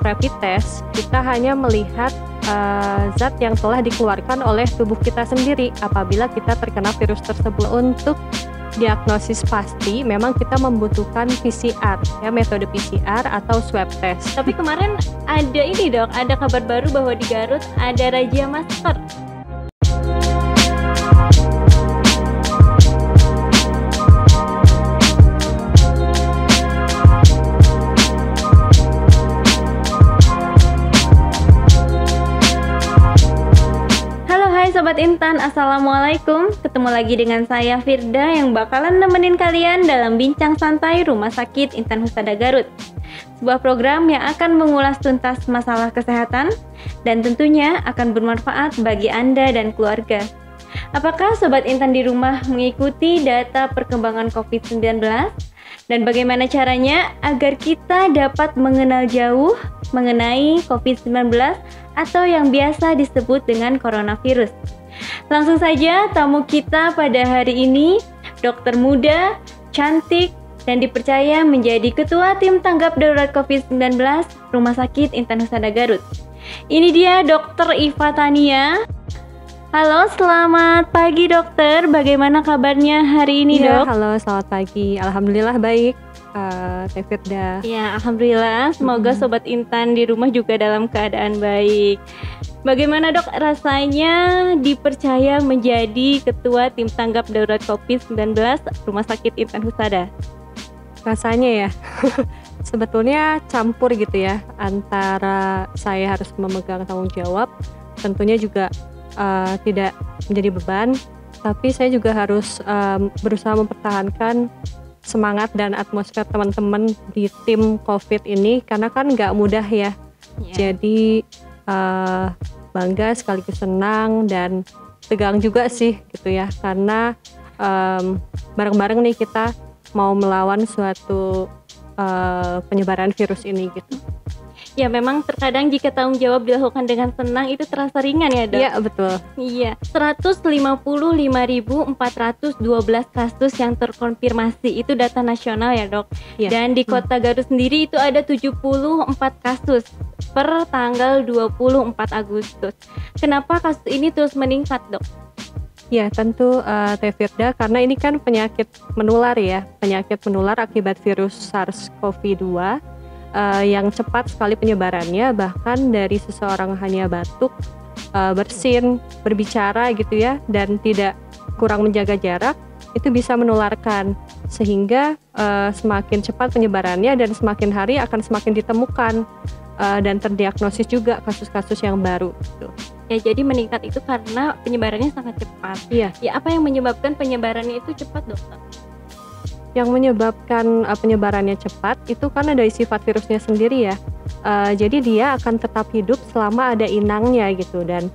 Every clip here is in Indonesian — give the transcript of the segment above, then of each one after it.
rapid test, kita hanya melihat zat yang telah dikeluarkan oleh tubuh kita sendiri apabila kita terkena virus tersebut. Untuk diagnosis pasti memang kita membutuhkan PCR, ya, metode PCR atau swab test. Tapi kemarin ada ini dok, ada kabar baru bahwa di Garut ada razia masker. Sobat Intan, Assalamualaikum. Ketemu lagi dengan saya Firda yang bakalan nemenin kalian dalam bincang santai Rumah Sakit Intan Husada Garut. Sebuah program yang akan mengulas tuntas masalah kesehatan dan tentunya akan bermanfaat bagi Anda dan keluarga. Apakah Sobat Intan di rumah mengikuti data perkembangan COVID-19? Dan bagaimana caranya agar kita dapat mengenal jauh mengenai COVID-19 atau yang biasa disebut dengan coronavirus? Langsung saja tamu kita pada hari ini, dokter muda, cantik, dan dipercaya menjadi Ketua Tim Tanggap Darurat COVID-19 Rumah Sakit Intan Husada Garut. Ini dia Dr. Iva Tania. Halo, selamat pagi dokter. Bagaimana kabarnya hari ini dok? Halo, selamat pagi. Alhamdulillah baik, Teh Firda. Ya, alhamdulillah. Semoga Sobat Intan di rumah juga dalam keadaan baik. Bagaimana dok rasanya dipercaya menjadi Ketua Tim Tanggap Darurat COVID-19 Rumah Sakit Intan Husada? Rasanya ya, sebetulnya campur gitu ya, antara saya harus memegang tanggung jawab, tentunya juga tidak menjadi beban, tapi saya juga harus berusaha mempertahankan semangat dan atmosfer teman-teman di tim COVID ini, karena kan nggak mudah ya. Jadi bangga sekaligus senang dan tegang juga sih gitu ya, karena bareng-bareng nih kita mau melawan suatu penyebaran virus ini gitu. Ya memang terkadang jika tanggung jawab dilakukan dengan senang itu terasa ringan ya dok? Iya betul. Iya, 155.412 kasus yang terkonfirmasi, itu data nasional ya dok? Ya. Dan di kota Garut sendiri itu ada 74 kasus per tanggal 24 Agustus. Kenapa kasus ini terus meningkat dok? Ya tentu Teh Firda, karena ini kan penyakit menular ya, penyakit menular akibat virus SARS-CoV-2 yang cepat sekali penyebarannya, bahkan dari seseorang hanya batuk, bersin, berbicara gitu ya, dan tidak kurang menjaga jarak, itu bisa menularkan, sehingga semakin cepat penyebarannya dan semakin hari akan semakin ditemukan dan terdiagnosis juga kasus-kasus yang baru gitu. Ya jadi meningkat itu karena penyebarannya sangat cepat. Iya. Ya apa yang menyebabkan penyebarannya itu cepat dokter? Yang menyebabkan penyebarannya cepat itu kan dari sifat virusnya sendiri ya. Jadi dia akan tetap hidup selama ada inangnya gitu, dan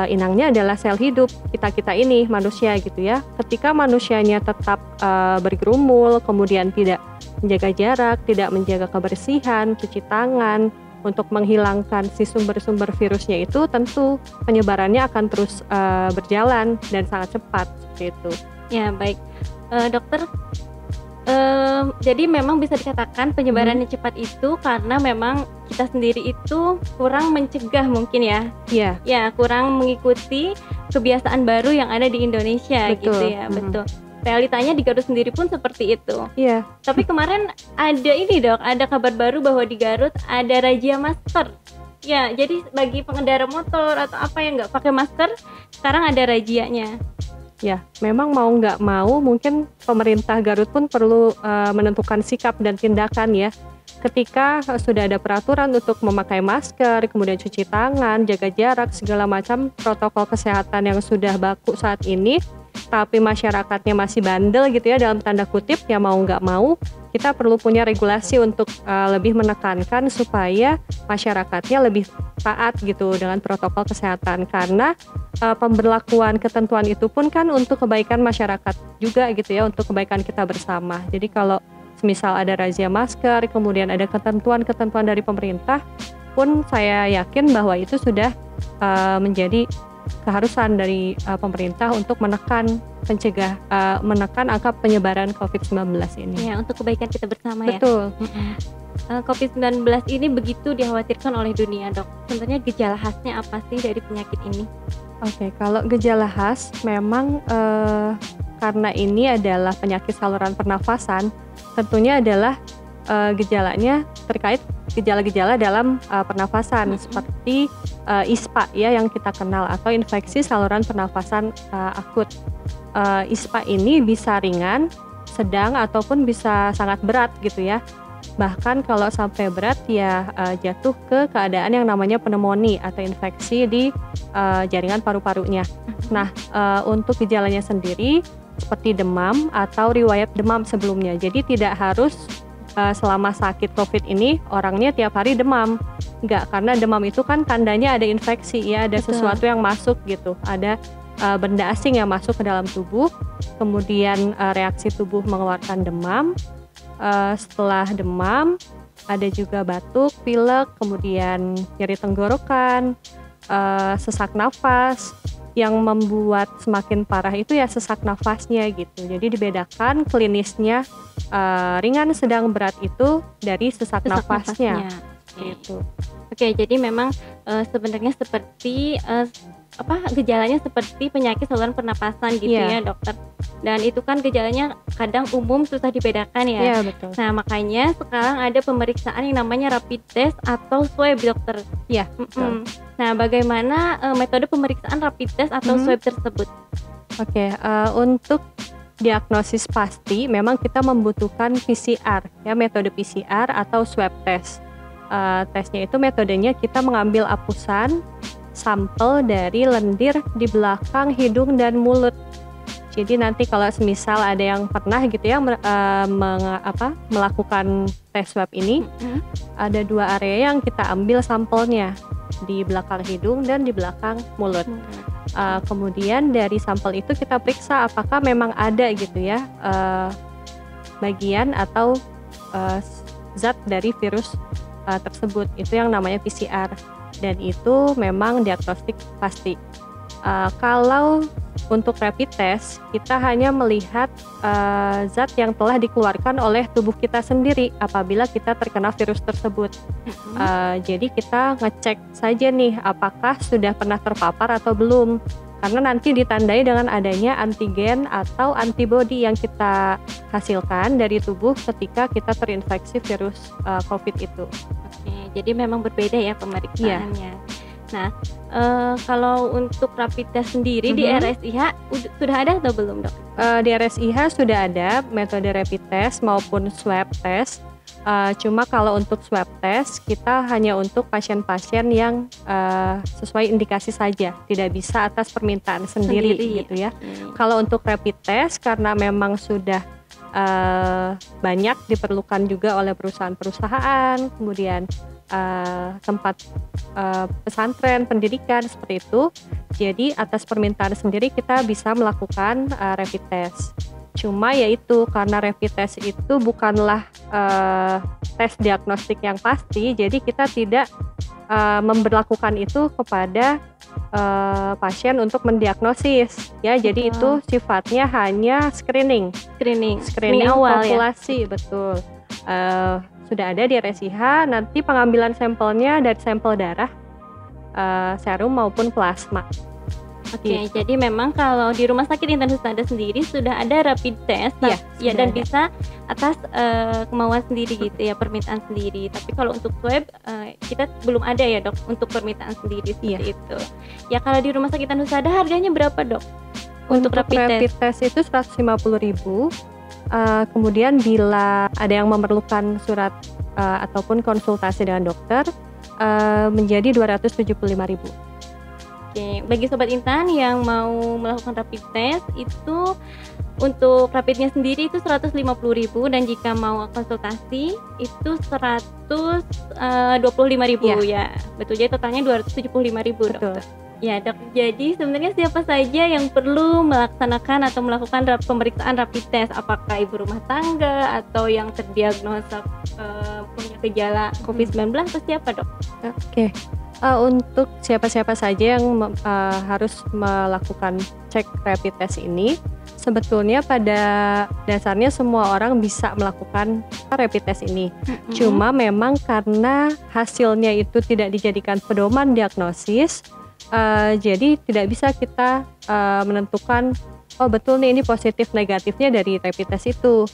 inangnya adalah sel hidup kita ini manusia gitu ya. Ketika manusianya tetap bergerumul, kemudian tidak menjaga jarak, tidak menjaga kebersihan, cuci tangan untuk menghilangkan si sumber-sumber virusnya, itu tentu penyebarannya akan terus berjalan dan sangat cepat seperti itu. Ya baik, dokter. Jadi memang bisa dikatakan penyebarannya cepat itu karena memang kita sendiri itu kurang mencegah mungkin ya. Iya. Ya, kurang mengikuti kebiasaan baru yang ada di Indonesia. Betul. Gitu ya. Betul. Realitanya di Garut sendiri pun seperti itu. Iya. Tapi kemarin ada ini dok, ada kabar baru bahwa di Garut ada razia masker. Ya, jadi bagi pengendara motor atau apa yang nggak pakai masker, sekarang ada razianya. Ya, memang mau nggak mau mungkin pemerintah Garut pun perlu menentukan sikap dan tindakan ya. Ketika sudah ada peraturan untuk memakai masker, kemudian cuci tangan, jaga jarak, segala macam protokol kesehatan yang sudah baku saat ini, tapi masyarakatnya masih bandel gitu ya dalam tanda kutip, ya mau nggak mau kita perlu punya regulasi untuk lebih menekankan supaya masyarakatnya lebih taat gitu dengan protokol kesehatan, karena pemberlakuan ketentuan itu pun kan untuk kebaikan masyarakat juga gitu ya, untuk kebaikan kita bersama. Jadi kalau semisal ada razia masker, kemudian ada ketentuan-ketentuan dari pemerintah pun, saya yakin bahwa itu sudah menjadi keharusan dari pemerintah untuk menekan menekan angka penyebaran COVID-19 ini. Ya, untuk kebaikan kita bersama ya. Betul. COVID-19 ini begitu dikhawatirkan oleh dunia, Dok. Tentunya gejala khasnya apa sih dari penyakit ini? Oke, kalau gejala khas memang karena ini adalah penyakit saluran pernafasan, tentunya adalah gejalanya terkait gejala-gejala dalam pernafasan seperti ISPA ya yang kita kenal, atau infeksi saluran pernafasan akut. ISPA ini bisa ringan, sedang, ataupun bisa sangat berat gitu ya. Bahkan kalau sampai berat ya jatuh ke keadaan yang namanya pneumonia atau infeksi di jaringan paru-parunya. Nah, untuk gejalanya sendiri seperti demam atau riwayat demam sebelumnya. Jadi tidak harus selama sakit COVID ini orangnya tiap hari demam. Enggak, karena demam itu kan tandanya ada infeksi ya, ada sesuatu yang masuk gitu. Ada benda asing yang masuk ke dalam tubuh, kemudian reaksi tubuh mengeluarkan demam. Setelah demam ada juga batuk, pilek, kemudian nyeri tenggorokan, sesak nafas. Yang membuat semakin parah itu ya sesak nafasnya gitu. Jadi dibedakan klinisnya ringan, sedang, berat itu dari sesak nafasnya. Gitu. Oke, jadi memang sebenarnya seperti gejalanya seperti penyakit saluran pernapasan gitu ya, Dokter. Dan itu kan gejalanya kadang umum, susah dibedakan ya. Iya, betul. Nah, makanya sekarang ada pemeriksaan yang namanya rapid test atau swab, Dokter. Iya. Nah, bagaimana metode pemeriksaan rapid test atau swab tersebut? Oke, untuk diagnosis pasti memang kita membutuhkan PCR ya, metode PCR atau swab test. Tesnya itu metodenya kita mengambil apusan sampel dari lendir di belakang hidung dan mulut. Jadi nanti kalau semisal ada yang pernah gitu ya melakukan tes swab ini, ada 2 area yang kita ambil sampelnya, di belakang hidung dan di belakang mulut. Kemudian dari sampel itu kita periksa apakah memang ada gitu ya bagian atau zat dari virus tersebut. Itu yang namanya PCR, dan itu memang diagnostik pasti. Kalau untuk rapid test kita hanya melihat zat yang telah dikeluarkan oleh tubuh kita sendiri apabila kita terkena virus tersebut. Jadi kita ngecek saja nih apakah sudah pernah terpapar atau belum, karena nanti ditandai dengan adanya antigen atau antibodi yang kita hasilkan dari tubuh ketika kita terinfeksi virus COVID itu. Oke, jadi memang berbeda ya pemeriksaannya. Nah, kalau untuk rapid test sendiri di RSIH sudah ada atau belum, Dok? Di RSIH sudah ada metode rapid test maupun swab test. Cuma kalau untuk swab test kita hanya untuk pasien-pasien yang sesuai indikasi saja, tidak bisa atas permintaan sendiri gitu ya. Kalau untuk rapid test karena memang sudah banyak diperlukan juga oleh perusahaan-perusahaan, kemudian tempat pesantren, pendidikan seperti itu. Jadi atas permintaan sendiri kita bisa melakukan rapid test. Cuma yaitu karena rapid test itu bukanlah tes diagnostik yang pasti, jadi kita tidak memberlakukan itu kepada pasien untuk mendiagnosis ya. Jadi itu sifatnya hanya screening awal populasi ya? Betul. Sudah ada di RSIH, nanti pengambilan sampelnya dari sampel darah, serum maupun plasma. Oke, jadi memang kalau di Rumah Sakit Intan Husada sendiri sudah ada rapid test, dan bisa atas kemauan sendiri gitu ya, permintaan sendiri. Tapi kalau untuk swab kita belum ada ya, Dok, untuk permintaan sendiri seperti itu. Ya, kalau di Rumah Sakit Intan Husada harganya berapa, Dok? Untuk rapid test itu 150.000. Kemudian bila ada yang memerlukan surat ataupun konsultasi dengan dokter menjadi 275.000. Oke, bagi Sobat Intan yang mau melakukan rapid test itu untuk rapidnya sendiri itu 150.000, dan jika mau konsultasi itu 125.000 ya. Betul, jadi totalnya 275.000, Dokter. Ya, Dok. Jadi sebenarnya siapa saja yang perlu melaksanakan atau melakukan pemeriksaan rapid test? Apakah ibu rumah tangga atau yang terdiagnosa punya gejala COVID-19 atau siapa, Dok? Oke. Untuk siapa-siapa saja yang harus melakukan cek rapid test ini, sebetulnya pada dasarnya semua orang bisa melakukan rapid test ini. Cuma memang karena hasilnya itu tidak dijadikan pedoman diagnosis, jadi tidak bisa kita menentukan, oh betul nih ini positif negatifnya dari rapid test itu.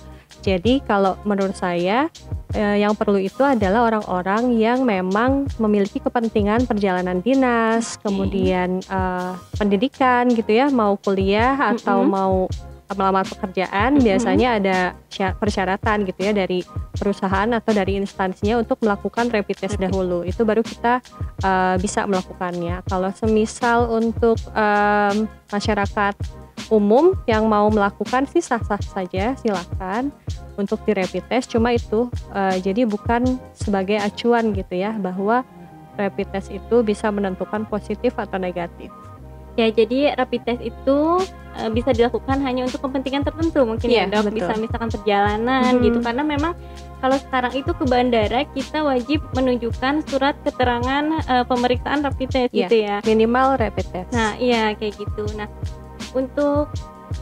Jadi kalau menurut saya yang perlu itu adalah orang-orang yang memang memiliki kepentingan perjalanan dinas, kemudian pendidikan gitu ya, mau kuliah atau mau melamar pekerjaan, biasanya ada persyaratan gitu ya dari perusahaan atau dari instansinya untuk melakukan rapid test dahulu. Itu baru kita bisa melakukannya. Kalau semisal untuk masyarakat umum yang mau melakukan sih sah-sah saja, silakan untuk di rapid test. Cuma itu jadi bukan sebagai acuan gitu ya, bahwa rapid test itu bisa menentukan positif atau negatif. Ya, jadi rapid test itu bisa dilakukan hanya untuk kepentingan tertentu mungkin ya dok, betul. Bisa misalkan perjalanan gitu, karena memang kalau sekarang itu ke bandara kita wajib menunjukkan surat keterangan pemeriksaan rapid test gitu ya. Minimal rapid test. Nah iya kayak gitu. Nah untuk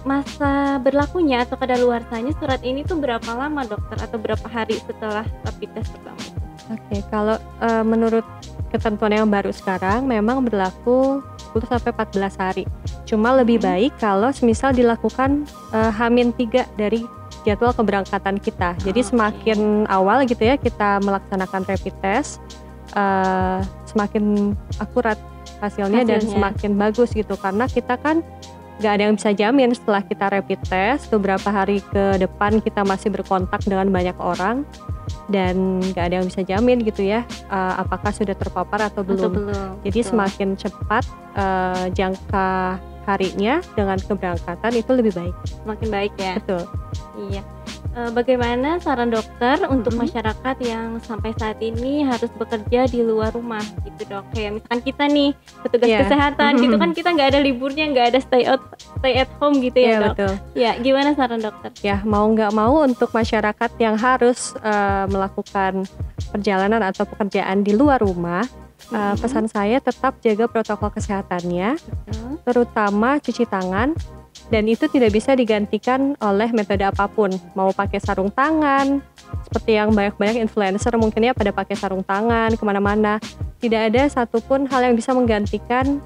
masa berlakunya atau kadaluarsanya surat ini tuh berapa lama dokter, atau berapa hari setelah rapid test pertama itu? Oke, kalau menurut ketentuan yang baru sekarang memang berlaku 10-14 hari. Cuma lebih baik kalau semisal dilakukan H-3 dari jadwal keberangkatan kita. Jadi semakin awal gitu ya kita melaksanakan rapid test, semakin akurat hasilnya dan semakin bagus gitu, karena kita kan gak ada yang bisa jamin setelah kita rapid test beberapa hari ke depan kita masih berkontak dengan banyak orang, dan gak ada yang bisa jamin gitu ya apakah sudah terpapar atau belum. Jadi semakin cepat jangka harinya dengan keberangkatan itu lebih baik. Semakin baik ya. Betul. Iya. Bagaimana saran dokter untuk masyarakat yang sampai saat ini harus bekerja di luar rumah gitu dok? Kayak misalkan kita nih petugas kesehatan gitu kan, kita nggak ada liburnya, nggak ada stay at home gitu ya dok? Betul. Ya, gimana saran dokter? Ya, mau nggak mau untuk masyarakat yang harus melakukan perjalanan atau pekerjaan di luar rumah, pesan saya tetap jaga protokol kesehatannya, terutama cuci tangan. Dan itu tidak bisa digantikan oleh metode apapun. Mau pakai sarung tangan, seperti yang banyak-banyak influencer mungkin ya pada pakai sarung tangan kemana-mana. Tidak ada satupun hal yang bisa menggantikan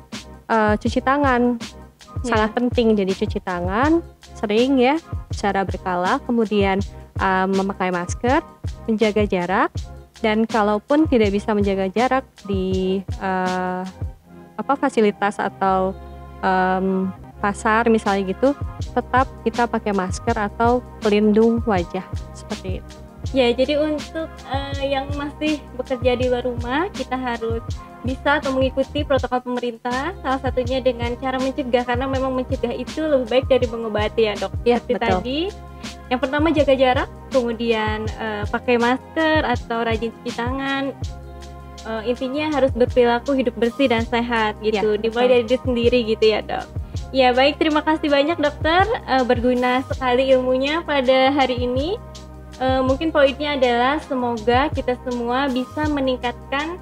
cuci tangan. Sangat penting, jadi cuci tangan sering ya, secara berkala. Kemudian memakai masker, menjaga jarak. Dan kalaupun tidak bisa menjaga jarak di fasilitas atau pasar misalnya gitu, tetap kita pakai masker atau pelindung wajah seperti itu. Ya, jadi untuk yang masih bekerja di luar rumah, kita harus bisa atau mengikuti protokol pemerintah, salah satunya dengan cara mencegah, karena memang mencegah itu lebih baik dari mengobati ya dok. Ya, seperti betul. Tadi yang pertama jaga jarak, kemudian pakai masker atau rajin cuci tangan. Intinya harus berperilaku hidup bersih dan sehat gitu, dimulai dari diri sendiri gitu ya dok. Ya baik, terima kasih banyak dokter, berguna sekali ilmunya pada hari ini. Mungkin poinnya adalah semoga kita semua bisa meningkatkan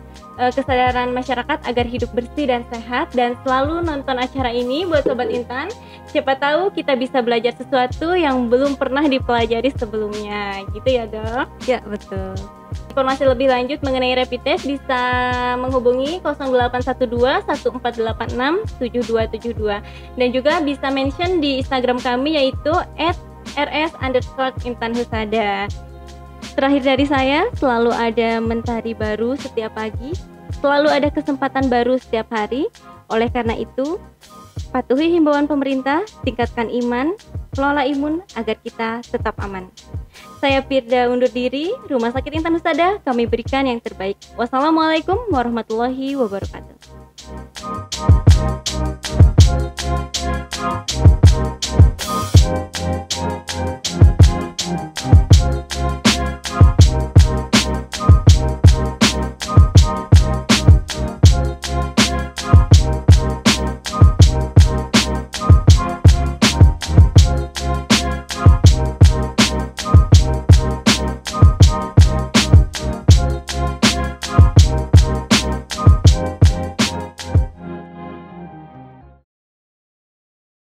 kesadaran masyarakat agar hidup bersih dan sehat, dan selalu nonton acara ini buat Sobat Intan. Siapa tahu kita bisa belajar sesuatu yang belum pernah dipelajari sebelumnya gitu ya dok? Ya betul. Informasi lebih lanjut mengenai rapid test bisa menghubungi 0812 1486 7272, dan juga bisa mention di Instagram kami yaitu @rs_intanhusada. Terakhir dari saya, selalu ada mentari baru setiap pagi, selalu ada kesempatan baru setiap hari. Oleh karena itu, patuhi himbauan pemerintah, tingkatkan iman, kelola imun agar kita tetap aman. Saya Firda undur diri, Rumah Sakit Intan Husada, kami berikan yang terbaik. Wassalamualaikum warahmatullahi wabarakatuh.